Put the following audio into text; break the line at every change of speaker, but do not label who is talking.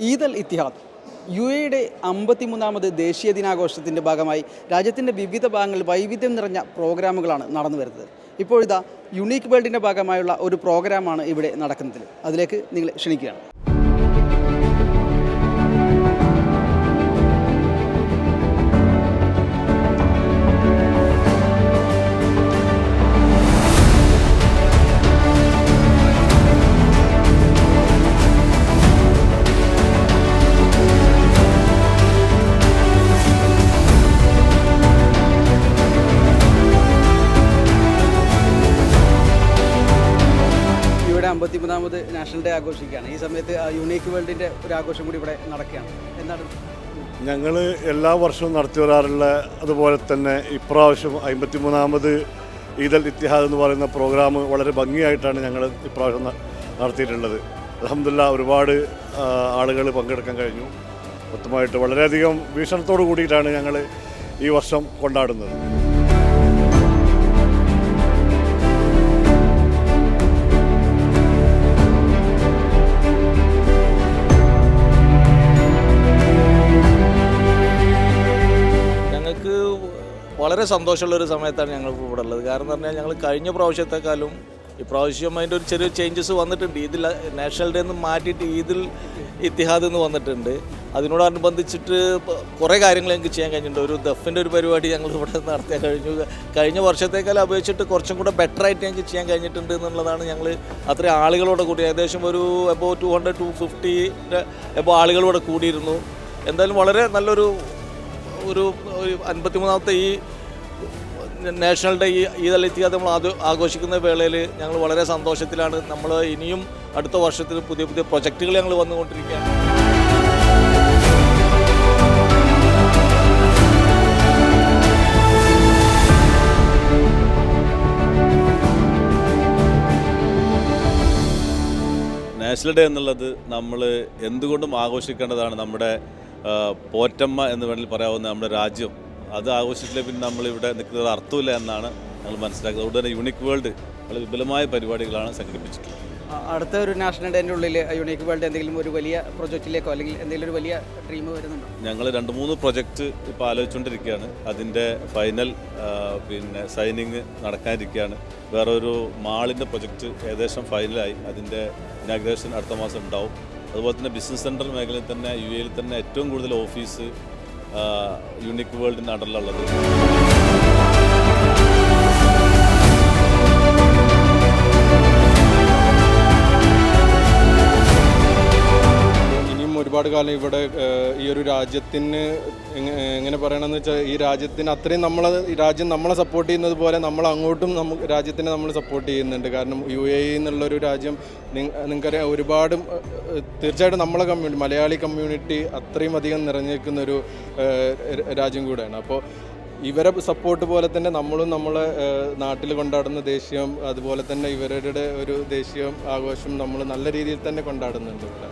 Eid al Ittihad UAE-യുടെ 53ാമത് ദേശീയ ദിനാഘോഷത്തിൻ്റെ ഭാഗമായി രാജ്യത്തിൻ്റെ വിവിധ ഭാഗങ്ങളിൽ വൈവിധ്യം നിറഞ്ഞ പ്രോഗ്രാമുകളാണ് നടന്നു വരുന്നത്. ഇപ്പോഴിതാ യുണീക്ക് വേൾഡിൻ്റെ ഭാഗമായുള്ള ഒരു പ്രോഗ്രാമാണ് ഇവിടെ നടക്കുന്നത്. അതിലേക്ക് നിങ്ങളെ ക്ഷണിക്കുകയാണ്. ഇവിടെ 53ാമത് നാഷണൽ ഡേ ആഘോഷിക്കുകയാണ്. ഈ സമയത്ത് യുണീക്ക് വേൾഡിൻ്റെ ഒരു ആഘോഷം കൂടി ഇവിടെ നടക്കുകയാണ്. എന്താണ്?
ഞങ്ങൾ എല്ലാ വർഷവും നടത്തി വരാറുള്ള അതുപോലെ തന്നെ ഇപ്രാവശ്യം 53ാമത് ഈദ് അൽ ഇത്തിഹാദ് എന്ന് പറയുന്ന പ്രോഗ്രാം വളരെ ഭംഗിയായിട്ടാണ് ഞങ്ങൾ ഇപ്രാവശ്യം നടത്തിയിട്ടുള്ളത്. അൽഹംദുലില്ലാഹ് ഒരുപാട് ആളുകൾ പങ്കെടുക്കാൻ കഴിഞ്ഞു. മൊത്തമായിട്ട് വളരെയധികം വീക്ഷണത്തോടു കൂടിയിട്ടാണ് ഞങ്ങൾ ഈ വർഷം കൊണ്ടാടുന്നത്.
വളരെ സന്തോഷമുള്ളൊരു സമയത്താണ് ഞങ്ങൾ ഇവിടെ ഉള്ളത്. കാരണം എന്ന് പറഞ്ഞാൽ ഞങ്ങൾ കഴിഞ്ഞ പ്രാവശ്യത്തെക്കാളും ഇപ്രാവശ്യം അതിൻ്റെ ഒരു ചെറിയ ചേഞ്ചസ് വന്നിട്ടുണ്ട്. ഈദിൽ നാഷണൽ ഡേ എന്ന് മാറ്റിയിട്ട് ഈദിൽ ഇത്തിഹാദ് എന്ന് വന്നിട്ടുണ്ട്. അതിനോടനുബന്ധിച്ചിട്ട് കുറേ കാര്യങ്ങൾ ഞങ്ങൾക്ക് ചെയ്യാൻ കഴിഞ്ഞിട്ടുണ്ട്. ഒരു ദഫിൻ്റെ ഒരു പരിപാടി ഞങ്ങൾ ഇവിടെ നടത്താൻ കഴിഞ്ഞു. കഴിഞ്ഞ വർഷത്തേക്കാളും അപേക്ഷിച്ചിട്ട് കുറച്ചും കൂടെ ബെറ്ററായിട്ട് ഞങ്ങൾക്ക് ചെയ്യാൻ കഴിഞ്ഞിട്ടുണ്ട് എന്നുള്ളതാണ്. ഞങ്ങൾ അത്രയും ആളുകളോടെ കൂടി ഏകദേശം ഒരു എബോ 200-250 എബോ ആളുകളോടെ കൂടിയിരുന്നു. എന്തായാലും വളരെ നല്ലൊരു 53ാമത്തെ ഈ national day Eid al Etihad നമ്മൾ ആഘോഷിക്കുന്ന വേളയിൽ ഞങ്ങൾ വളരെ സന്തോഷത്തിലാണ്. നമ്മൾ ഇനിയും അടുത്ത വർഷത്തിൽ പുതിയ പുതിയ പ്രൊജക്റ്റുകൾ ഞങ്ങൾ വന്നുകൊണ്ടിരിക്കുകയാണ്.
നാഷണൽ ഡേ എന്നുള്ളത് നമ്മൾ എന്തുകൊണ്ടും ആഘോഷിക്കേണ്ടതാണ്. നമ്മുടെ പോറ്റമ്മ എന്ന് വേണമെങ്കിൽ പറയാവുന്ന നമ്മുടെ രാജ്യം അത് ആഘോഷിച്ചില്ല പിന്നെ നമ്മളിവിടെ നിൽക്കുന്നത് അർത്ഥമില്ല എന്നാണ് ഞങ്ങൾ മനസ്സിലാക്കുന്നത്. അതുകൊണ്ട് തന്നെ യുണീക്ക് വേൾഡ് വളരെ വിപുലമായ പരിപാടികളാണ് സംഘടിപ്പിച്ചിട്ടുള്ളത്.
അടുത്ത ഒരു നാഷണൽ ഡേൻ്റെ ഉള്ളിൽ യുണീക്ക് വേൾഡ് എന്തെങ്കിലും ഒരു വലിയ പ്രൊജക്റ്റിലേക്കോ അല്ലെങ്കിൽ എന്തെങ്കിലും ഒരു വലിയ ഡ്രീം വരുന്നുണ്ടോ?
ഞങ്ങൾ 2-3 പ്രൊജക്റ്റ് ഇപ്പോൾ ആലോചിച്ചുകൊണ്ടിരിക്കുകയാണ്. അതിൻ്റെ ഫൈനൽ സൈനിങ് നടക്കാനിരിക്കുകയാണ്. വേറൊരു മാളിൻ്റെ പ്രൊജക്റ്റ് ഏകദേശം ഫൈനലായി. അതിൻ്റെ ഇനാഗ്രേഷൻ അടുത്ത മാസം ഉണ്ടാവും. അതുപോലെ തന്നെ ബിസിനസ് സെൻറ്റർ മേഖലയിൽ തന്നെ UAE-യിൽ തന്നെ ഏറ്റവും കൂടുതൽ ഓഫീസ് യുണീക്ക് വേൾഡിൻ്റെ അണ്ടറിലുള്ളത്.
ഇനിയും ഒരുപാട് കാലം ഇവിടെ ഈ ഒരു രാജ്യത്തിന് എങ്ങനെ പറയണമെന്ന് വെച്ചാൽ ഈ രാജ്യത്തിന് അത്രയും രാജ്യം നമ്മളെ സപ്പോർട്ട് ചെയ്യുന്നത് പോലെ നമ്മൾ അങ്ങോട്ടും രാജ്യത്തിനെ നമ്മൾ സപ്പോർട്ട് ചെയ്യുന്നുണ്ട്. കാരണം UAE എന്നുള്ളൊരു രാജ്യം നിങ്ങൾക്കറിയാം ഒരുപാട് തീർച്ചയായിട്ടും നമ്മളെ കമ്മ്യൂണിറ്റി മലയാളി കമ്മ്യൂണിറ്റി അത്രയും അധികം നിറഞ്ഞിരിക്കുന്നൊരു രാജ്യം കൂടെയാണ്. അപ്പോൾ ഇവരെ സപ്പോർട്ട് പോലെ തന്നെ നമ്മളും നമ്മളെ നാട്ടിൽ കൊണ്ടാടുന്ന ദേശീയം അതുപോലെ തന്നെ ഇവരുടെ ഒരു ദേശീയ ആഘോഷം നമ്മൾ നല്ല രീതിയിൽ തന്നെ കൊണ്ടാടുന്നുണ്ട് ഇവിടെ.